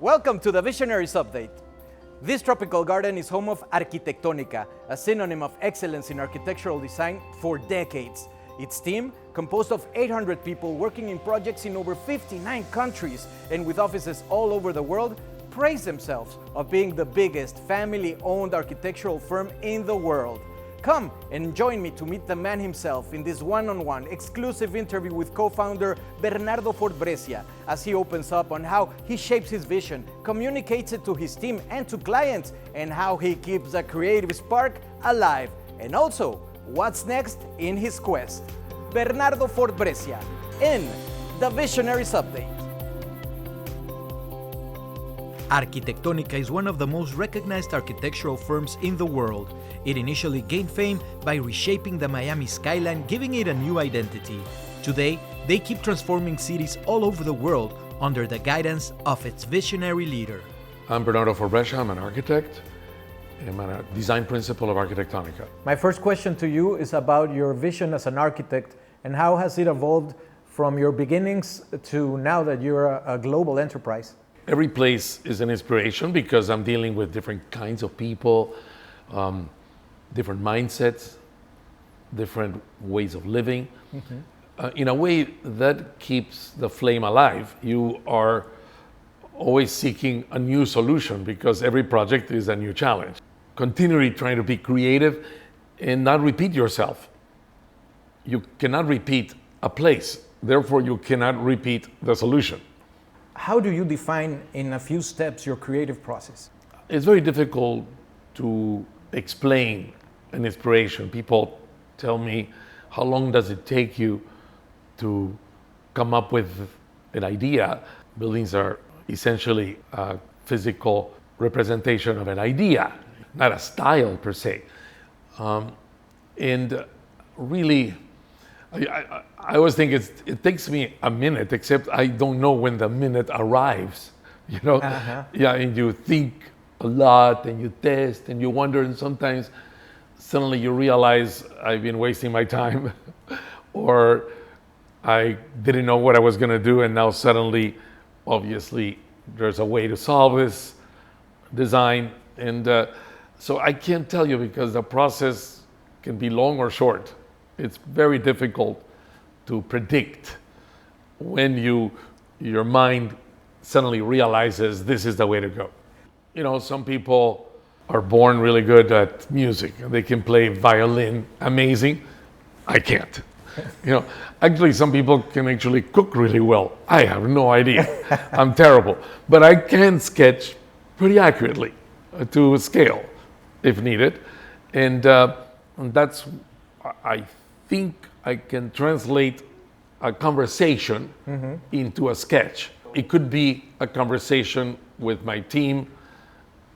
Welcome to the Visionaries update. This tropical garden is home of Arquitectonica, a synonym of excellence in architectural design for decades. Its team, composed of 800 people working in projects in over 59 countries and with offices all over the world, praise themselves of being the biggest family-owned architectural firm in the world. Come and join me to meet the man himself in this one-on-one exclusive interview with co-founder Bernardo Fort Brescia as he opens up on how he shapes his vision, communicates it to his team and to clients, and how he keeps the creative spark alive, and also what's next in his quest. Bernardo Fort Brescia in the Visionaries Update. Arquitectonica is one of the most recognized architectural firms in the world. It initially gained fame by reshaping the Miami skyline, giving it a new identity. Today, they keep transforming cities all over the world under the guidance of its visionary leader. I'm Bernardo Fort Brescia. I'm an architect. I'm a design principal of Arquitectonica. My first question to you is about your vision as an architect and how has it evolved from your beginnings to now that you're a global enterprise? Every place is an inspiration because I'm dealing with different kinds of people, different mindsets, different ways of living. In a way that keeps the flame alive. You are always seeking a new solution because every project is a new challenge. Continually trying to be creative and not repeat yourself. You cannot repeat a place, therefore you cannot repeat the solution. How do you define in a few steps your creative process? It's very difficult to explain an inspiration. People tell me, how long does it take you to come up with an idea? Buildings are essentially a physical representation of an idea, not a style per se. And really, I always think it takes me a minute, except I don't know when the minute arrives. You know, yeah, and you think a lot, and you test, and you wonder, and sometimes suddenly you realize I've been wasting my time, or I didn't know what I was going to do, and now suddenly, obviously, there's a way to solve this design, and so I can't tell you because the process can be long or short. It's very difficult to predict when your mind suddenly realizes this is the way to go. You know, some people are born really good at music. They can play violin amazing. I can't. You know, actually some people can actually cook really well. I have no idea. I'm terrible. But I can sketch pretty accurately to scale if needed. And that's, I think I can translate a conversation into a sketch. It could be a conversation with my team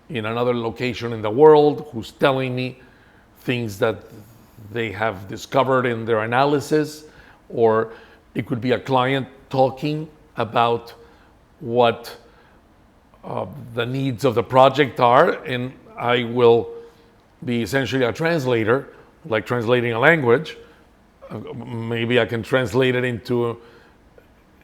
in another location in the world who's telling me things that they have discovered in their analysis, or it could be a client talking about what the needs of the project are, and I will be essentially a translator, like translating a language. Maybe I can translate it into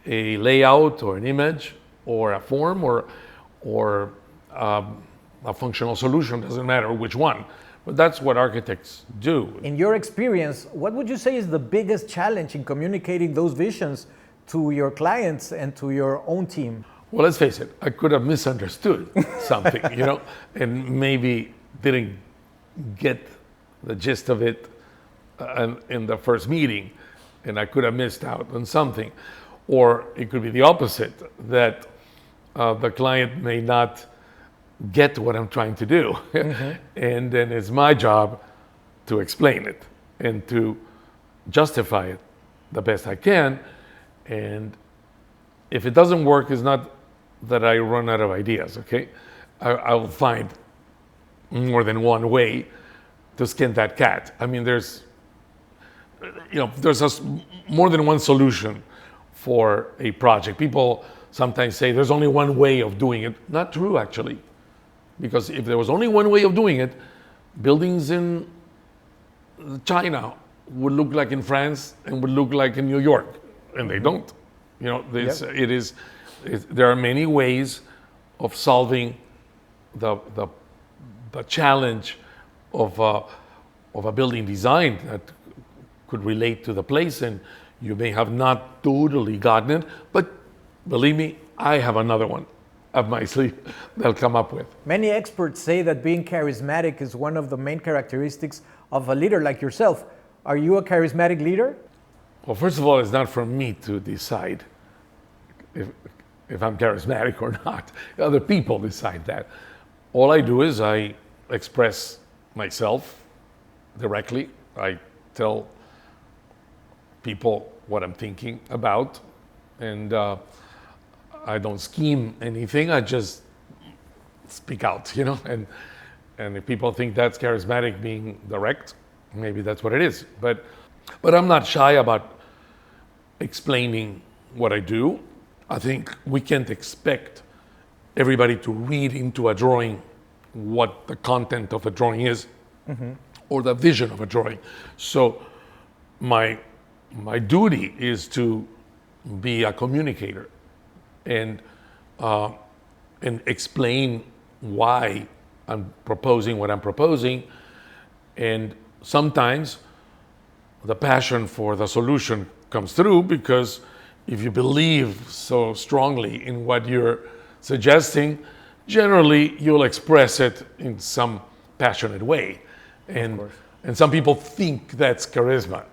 a layout or an image or a form or a functional solution, doesn't matter which one. But that's what architects do. In your experience, what would you say is the biggest challenge in communicating those visions to your clients and to your own team? Well, let's face it, I could have misunderstood something, you know, and maybe didn't get the gist of it in the first meeting, and I could have missed out on something. Or it could be the opposite, that the client may not get what I'm trying to do. And then it's my job to explain it and to justify it the best I can. And if it doesn't work, it's not that I run out of ideas, okay? I'll find more than one way to skin that cat. I mean, there's more than one solution for a project. People sometimes say there's only one way of doing it. Not true, actually. Because if there was only one way of doing it, buildings in China would look like in France and would look like in New York, and they don't. You know, there are many ways of solving the challenge of a building design that could relate to the place, and you may have not totally gotten it, but believe me, I have another one up my sleeve that I'll come up with. Many experts say that being charismatic is one of the main characteristics of a leader like yourself. Are you a charismatic leader? Well, first of all, it's not for me to decide if I'm charismatic or not. Other people decide that. All I do is I express myself directly. I tell people what I'm thinking about, and I don't scheme anything. I just speak out, you know. And if people think that's charismatic, being direct, maybe that's what it is. But I'm not shy about explaining what I do. I think we can't expect everybody to read into a drawing what the content of a drawing is, or the vision of a drawing. So my duty is to be a communicator and explain why I'm proposing what I'm proposing. And sometimes the passion for the solution comes through, because if you believe so strongly in what you're suggesting, generally you'll express it in some passionate way. And some people think that's charisma.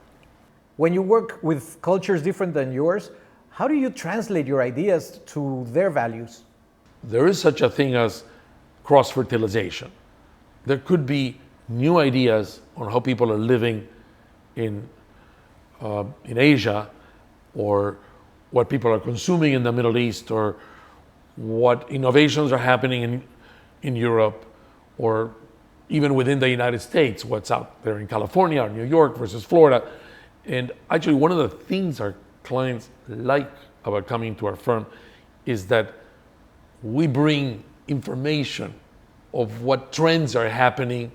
When you work with cultures different than yours, how do you translate your ideas to their values? There is such a thing as cross-fertilization. There could be new ideas on how people are living in Asia, or what people are consuming in the Middle East, or what innovations are happening in Europe, or even within the United States, what's out there in California or New York versus Florida. And actually, one of the things our clients like about coming to our firm is that we bring information of what trends are happening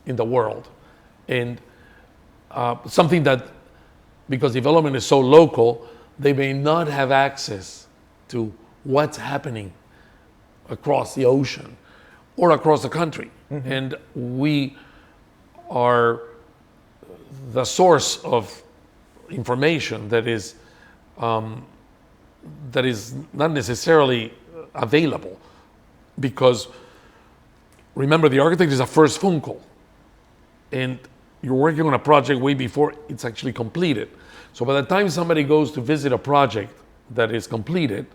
in the world. And something that, because development is so local, they may not have access to what's happening across the ocean or across the country. And we are the source of information that is not necessarily available, because remember, the architect is a first phone call, and you're working on a project way before it's actually completed. So by the time somebody goes to visit a project that is completed,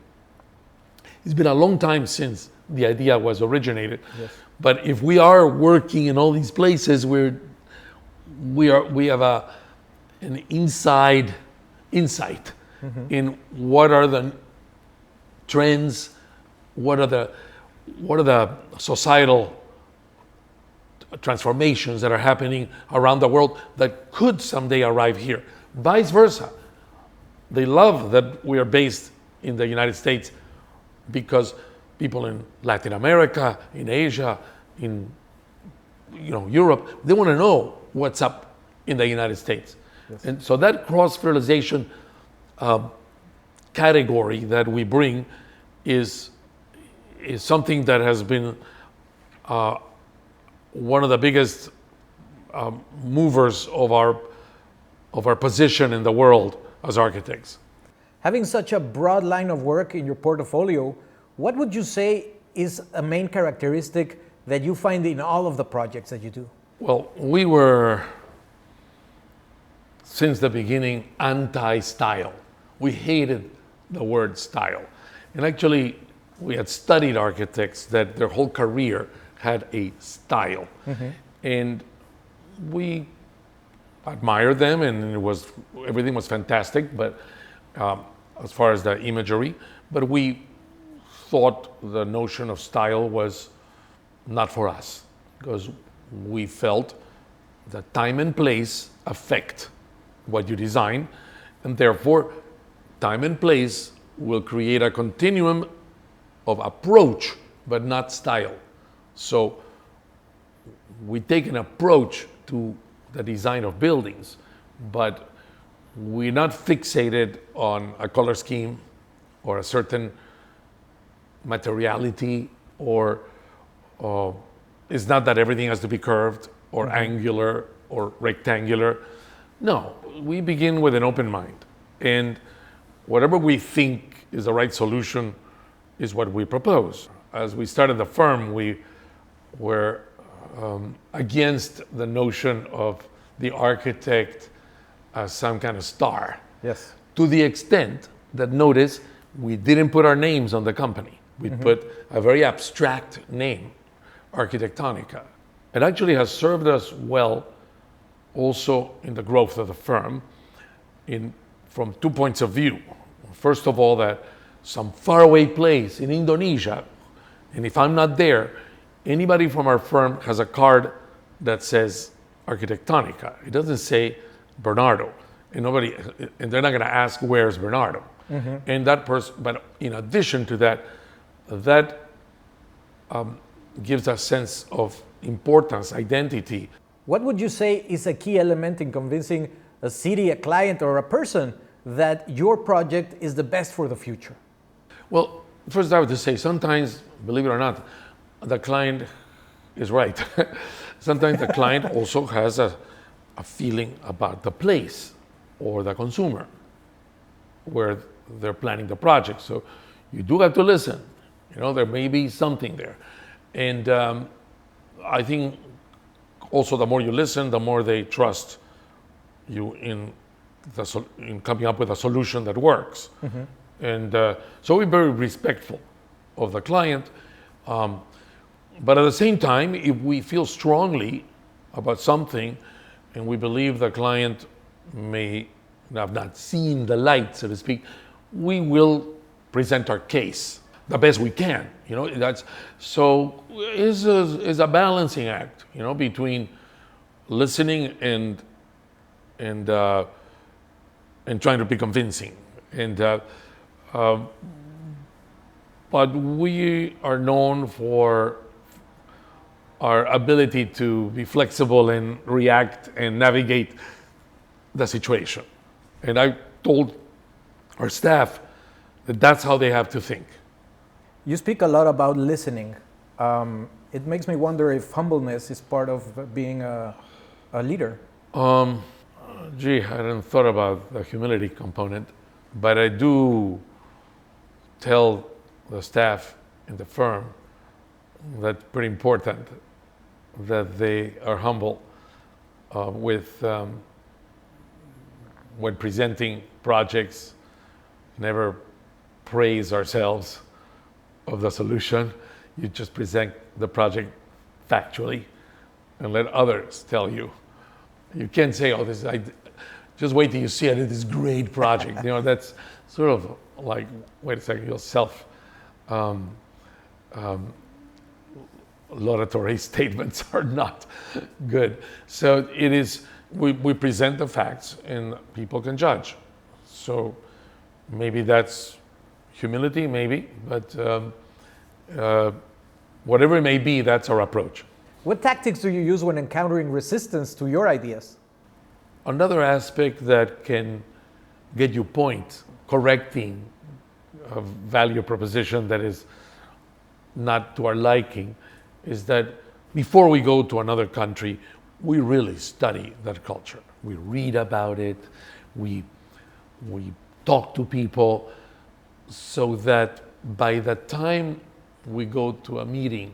it's been a long time since the idea was originated. Yes. But if we are working in all these places, we have an insight in what are the trends, what are the societal transformations that are happening around the world that could someday arrive here. Vice versa. They love that we are based in the United States, because people in Latin America, in Asia, in Europe, they want to know what's up in the United States. Yes. And so that cross-fertilization category that we bring is something that has been one of the biggest movers of our position in the world as architects. Having such a broad line of work in your portfolio, what would you say is a main characteristic that you find in all of the projects that you do? Well, we were, since the beginning, anti-style. We hated the word style. And actually, we had studied architects that their whole career had a style. And we admired them, and everything was fantastic, but as far as the imagery, but we thought the notion of style was not for us, because we felt that time and place affect what you design, and therefore time and place will create a continuum of approach, but not style. So we take an approach to the design of buildings, but we're not fixated on a color scheme or a certain materiality, or it's not that everything has to be curved or angular or rectangular. No, we begin with an open mind, and whatever we think is the right solution is what we propose. As we started the firm, we were against the notion of the architect as some kind of star. Yes. To the extent that, notice, we didn't put our names on the company. We put a very abstract name, Arquitectonica. It actually has served us well also in the growth of the firm from 2 points of view. First of all, that some faraway place in Indonesia, and if I'm not there, anybody from our firm has a card that says Arquitectonica. It doesn't say Bernardo, and they're not going to ask where's Bernardo. And that person, but in addition to that, gives a sense of importance, identity. What would you say is a key element in convincing a city, a client, or a person that your project is the best for the future? Well, first I have to say, sometimes, believe it or not, the client is right. Sometimes the client also has a feeling about the place or the consumer where they're planning the project. So you do have to listen. There may be something there. And I think also the more you listen, the more they trust you in coming up with a solution that works. And so we're very respectful of the client. But at the same time, if we feel strongly about something and we believe the client may have not seen the light, so to speak, we will present our case the best we can. It's a balancing act, between listening and trying to be convincing. But we are known for our ability to be flexible and react and navigate the situation. And I told our staff that that's how they have to think. You speak a lot about listening. It makes me wonder if humbleness is part of being a leader. I hadn't thought about the humility component, but I do tell the staff in the firm that's pretty important that they are humble when presenting projects. Never praise ourselves of the solution. You just present the project factually and let others tell you. You can't say, just wait till you see it, it is a great project. That's sort of like, wait a second, your self laudatory statements are not good. So it is, we present the facts and people can judge. So maybe that's humility, maybe, but whatever it may be, that's our approach. What tactics do you use when encountering resistance to your ideas? Another aspect that can get you point, correcting a value proposition that is not to our liking, is that before we go to another country, we really study that culture. We read about it, we talk to people, so that by the time we go to a meeting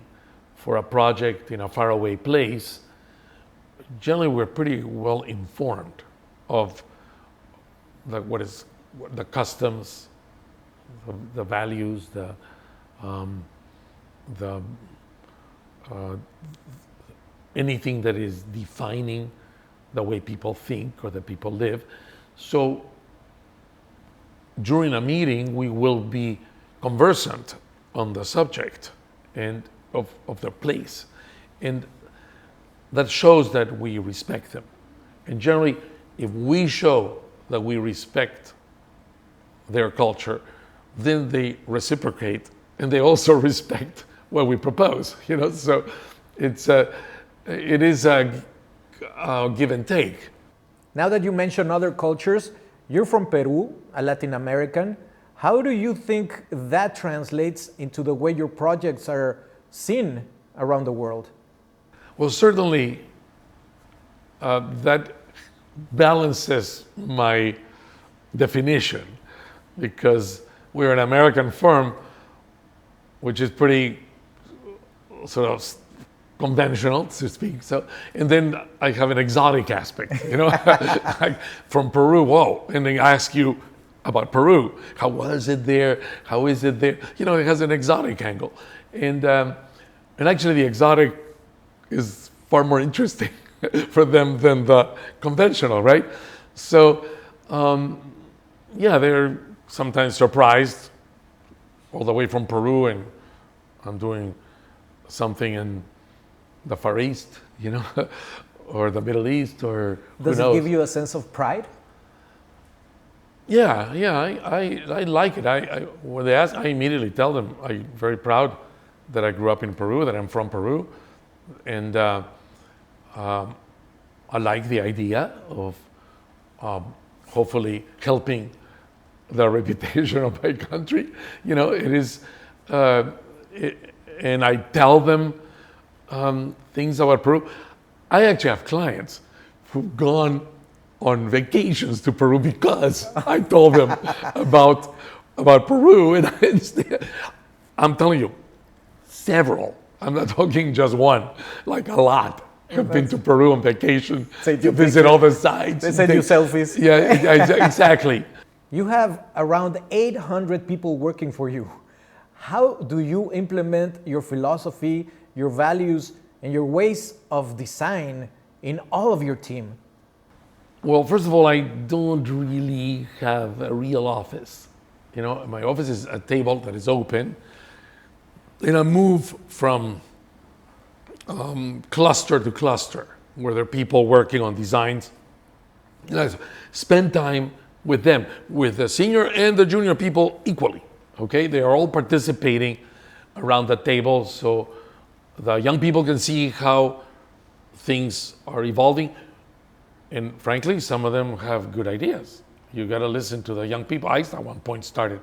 for a project in a faraway place, generally we're pretty well informed of the customs, the values, anything that is defining the way people think or that people live. So during a meeting, we will be conversant on the subject and of their place. And that shows that we respect them. And generally, if we show that we respect their culture, then they reciprocate and they also respect what we propose. So it is a give and take. Now that you mention other cultures, you're from Peru, a Latin American. How do you think that translates into the way your projects are seen around the world? Well, certainly that balances my definition, because we're an American firm, which is pretty sort of conventional, so to speak. So, and then I have an exotic aspect, you know, like from Peru. Whoa! And they ask you about Peru. How was it there? How is it there? You know, it has an exotic angle, and actually the exotic is far more interesting for them than the conventional, right? So, yeah, they're sometimes surprised all the way from Peru, and I'm doing something in the Far East, you know, or the Middle East, or does it give you a sense of pride? Yeah, I like it. When they ask, I immediately tell them I'm very proud that I grew up in Peru, that I'm from Peru, and I like the idea of hopefully helping the reputation of my country. You know, it is, and I tell them things about Peru. I actually have clients who've gone on vacations to Peru because I told them about Peru, and I'm telling you, several. I'm not talking just one, like a lot. I've been to Peru on vacation, to visit all the sites. They send you selfies. Yeah, exactly. You have around 800 people working for you. How do you implement your philosophy, your values, and your ways of design in all of your team? Well, first of all, I don't really have a real office. You know, my office is a table that is open, and I move from cluster to cluster, where there are people working on designs. And I spend time with them, with the senior and the junior people equally. Okay, they are all participating around the table, so the young people can see how things are evolving. And frankly, some of them have good ideas. You got to listen to the young people. I, at one point, started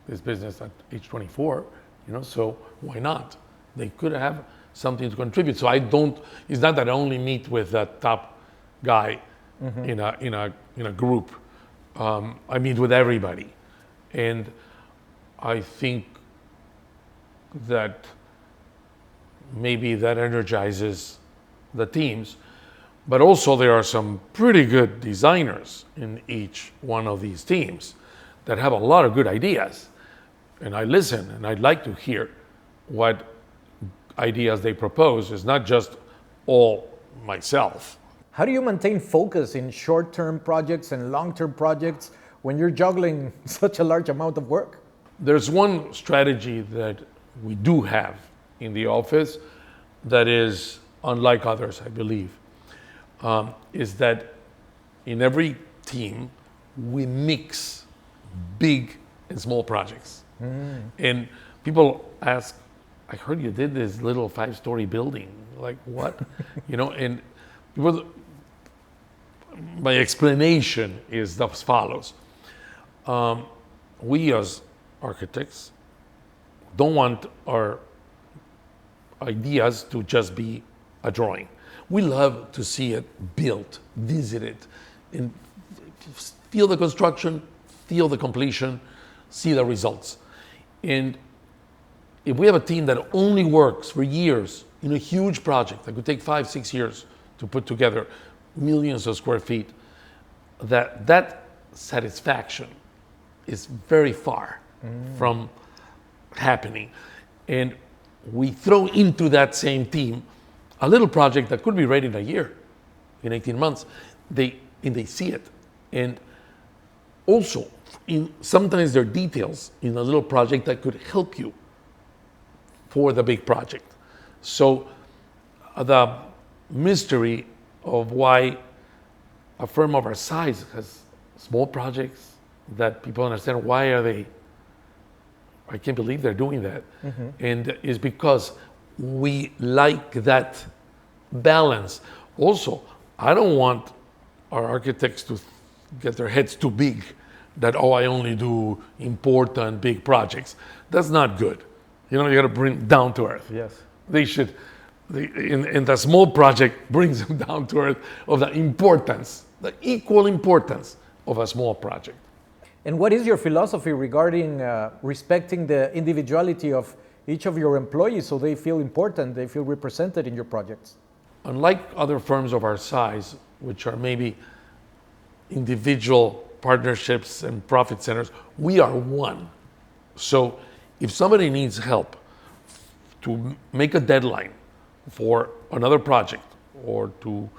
this business at age 24, you know, so why not? They could have something to contribute. So I don't, it's not that I only meet with the top guy in a group. I meet with everybody. And I think that maybe that energizes the teams. But also there are some pretty good designers in each one of these teams that have a lot of good ideas. And I listen, and I'd like to hear what ideas they propose. It's not just all myself. How do you maintain focus in short-term projects and long-term projects when you're juggling such a large amount of work? There's one strategy that we do have in the office that is unlike others, I believe, is that in every team, we mix big and small projects. And people ask, I heard you did this little 5-story building. Like what? You know, and people, my explanation is as follows. We as architects don't want our ideas to just be a drawing. We love to see it built, visit it, and feel the construction, feel the completion, see the results. And if we have a team that only works for years in a huge project that could take 5-6 years to put together millions of square feet, that satisfaction is very far from happening. And we throw into that same team a little project that could be ready in a year, in 18 months. They see it. And also, sometimes there are details in a little project that could help you for the big project. So the mystery of why a firm of our size has small projects that people understand, why are they, I can't believe they're doing that. And it's because we like that balance. Also, I don't want our architects to get their heads too big that, oh, I only do important big projects. That's not good. You know, you got to bring down to earth. Yes. They should, in the small project, brings them down to earth of the importance, the equal importance of a small project. And what is your philosophy regarding respecting the individuality of each of your employees so they feel important, they feel represented in your projects? Unlike other firms of our size, which are maybe individual partnerships and profit centers, we are one. So if somebody needs help to make a deadline for another project or to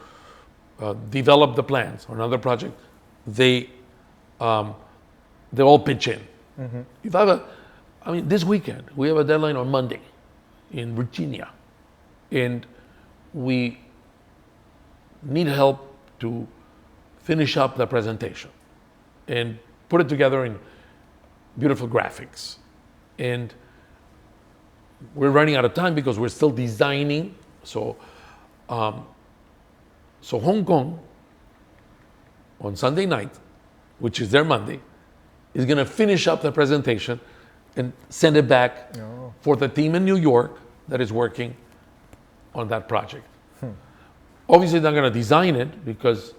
develop the plans on another project, they all pitch in. Mm-hmm. If I mean, this weekend, we have a deadline on Monday in Virginia, and we need help to finish up the presentation and put it together in beautiful graphics. And we're running out of time because we're still designing. So Hong Kong on Sunday night, which is their Monday, is going to finish up the presentation and send it back for the team in New York that is working on that project. Obviously, they're not going to design it because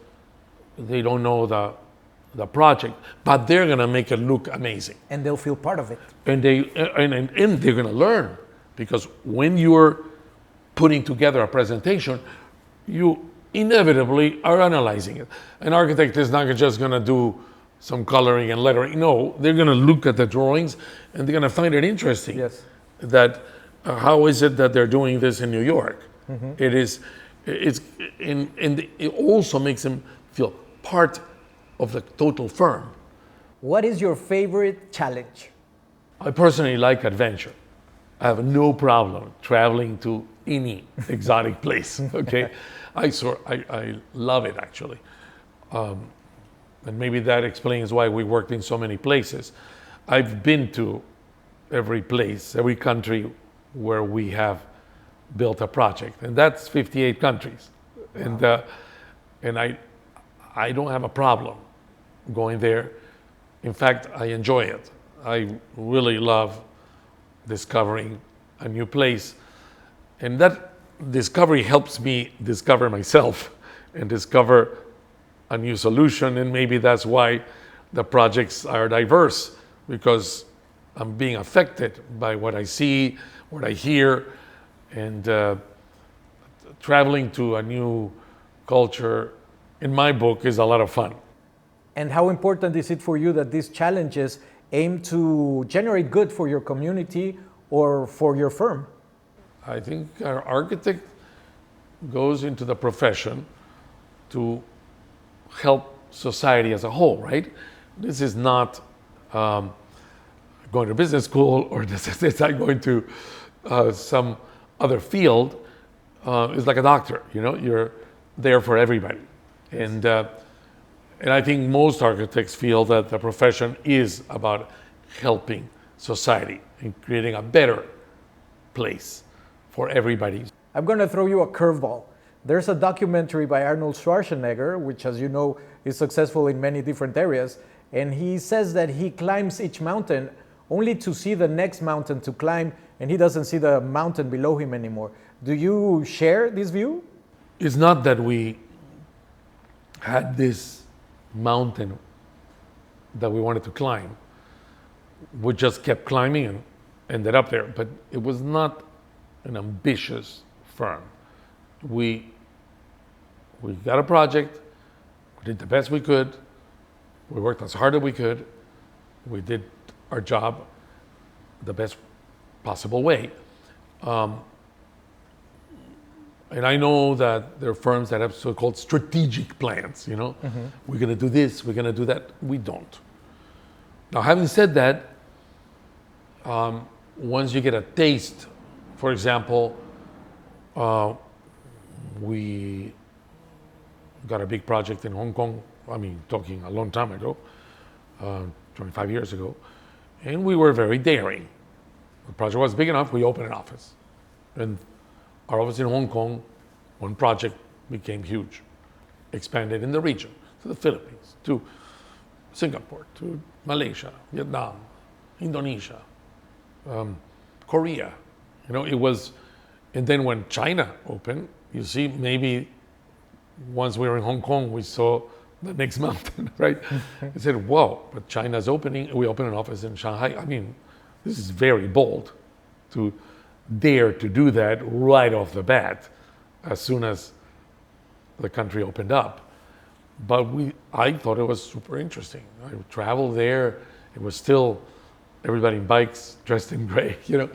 they don't know the project, but they're going to make it look amazing. And they'll feel part of it. And they're going to learn, because when you're putting together a presentation, you inevitably are analyzing it. An architect is not just going to do some coloring and lettering. No, they're going to look at the drawings and they're going to find it interesting. Yes. That how is it that they're doing this in New York? Mm-hmm. It also makes them feel part of the total firm. What is your favorite challenge? I personally like adventure. I have no problem traveling to any exotic place. Okay, I love it actually, and maybe that explains why we worked in so many places. I've been to every place, every country where we have built a project, and that's 58 countries. Wow. And I don't have a problem going there. In fact, I enjoy it. I really love discovering a new place, and that discovery helps me discover myself and discover a new solution. And maybe that's why the projects are diverse, because I'm being affected by what I see, what I hear, and traveling to a new culture in my book is a lot of fun. And how important is it for you that these challenges aim to generate good for your community or for your firm? I think our architect goes into the profession to help society as a whole, right? This is not going to business school, or this is not going to some other field. It's like a doctor, you know, you're there for everybody. And I think most architects feel that the profession is about helping society and creating a better place for everybody. I'm going to throw you a curveball. There's a documentary by Arnold Schwarzenegger, which, as you know, is successful in many different areas. And he says that he climbs each mountain only to see the next mountain to climb, and he doesn't see the mountain below him anymore. Do you share this view? It's not that we had this mountain that we wanted to climb. We just kept climbing and ended up there. But it was not an ambitious firm. We got a project, we did the best we could, we worked as hard as we could, we did our job the best possible way. And I know that there are firms that have so-called strategic plans, you know, we're going to do this, we're going to do that. We don't. Now, having said that, once you get a taste, for example, we got a big project in Hong Kong, I mean, talking a long time ago, 25 years ago, and we were very daring. The project was big enough, we opened an office. And our office in Hong Kong, one project became huge, expanded in the region, to the Philippines, to Singapore, to Malaysia, Vietnam, Indonesia, Korea. You know, it was, and then when China opened, you see, maybe once we were in Hong Kong, we saw the next mountain, right? I said, whoa, but China's opening. We opened an office in Shanghai. I mean, this is very bold to dare to do that right off the bat as soon as the country opened up. But I thought it was super interesting. I traveled there. It was still everybody in bikes, dressed in gray, you know.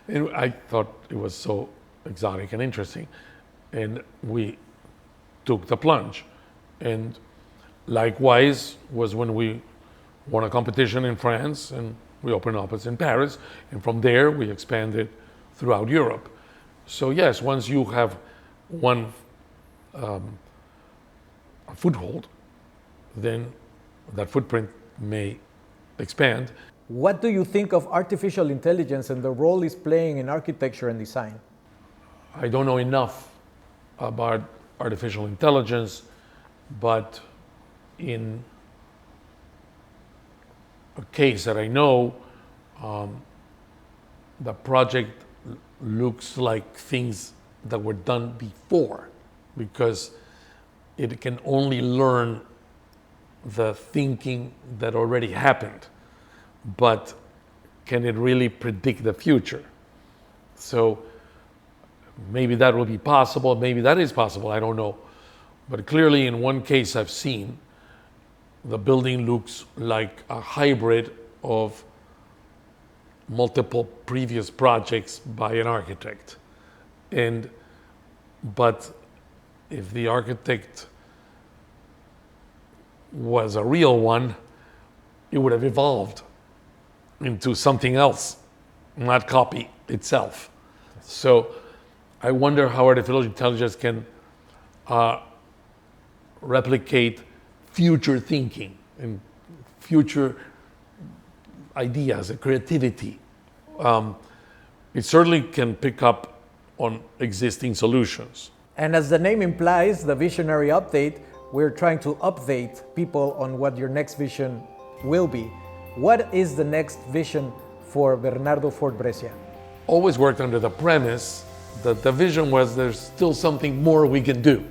And I thought it was so exotic and interesting. And we took the plunge. And likewise was when we won a competition in France and we opened an office in Paris. And from there, we expanded throughout Europe. So yes, once you have one a foothold, then that footprint may expand. What do you think of artificial intelligence and the role it's playing in architecture and design? I don't know enough about artificial intelligence, but in a case that I know, the project looks like things that were done before, because it can only learn the thinking that already happened, but can it really predict the future? So maybe that will be possible, maybe that is possible, I don't know. But clearly in one case I've seen, the building looks like a hybrid of multiple previous projects by an architect. But if the architect was a real one, it would have evolved into something else, not copy itself. So I wonder how artificial intelligence can replicate future thinking and future ideas and creativity. It certainly can pick up on existing solutions. And as the name implies, the Visionary Update, we're trying to update people on what your next vision will be. What is the next vision for Bernardo Fort Brescia? Always worked under the premise that the vision was there's still something more we can do.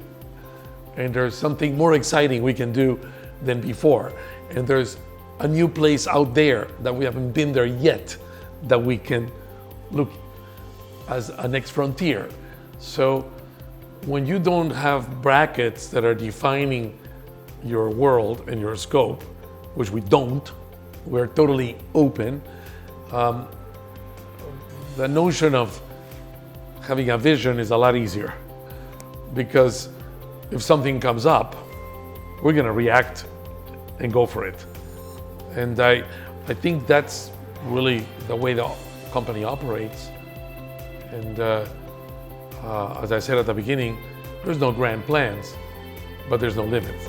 And there's something more exciting we can do than before. And there's a new place out there that we haven't been there yet that we can look as a next frontier. So when you don't have brackets that are defining your world and your scope, which we don't, we're totally open, the notion of having a vision is a lot easier, because if something comes up, we're going to react and go for it. And I think that's really the way the company operates. And as I said at the beginning, there's no grand plans, but there's no limits.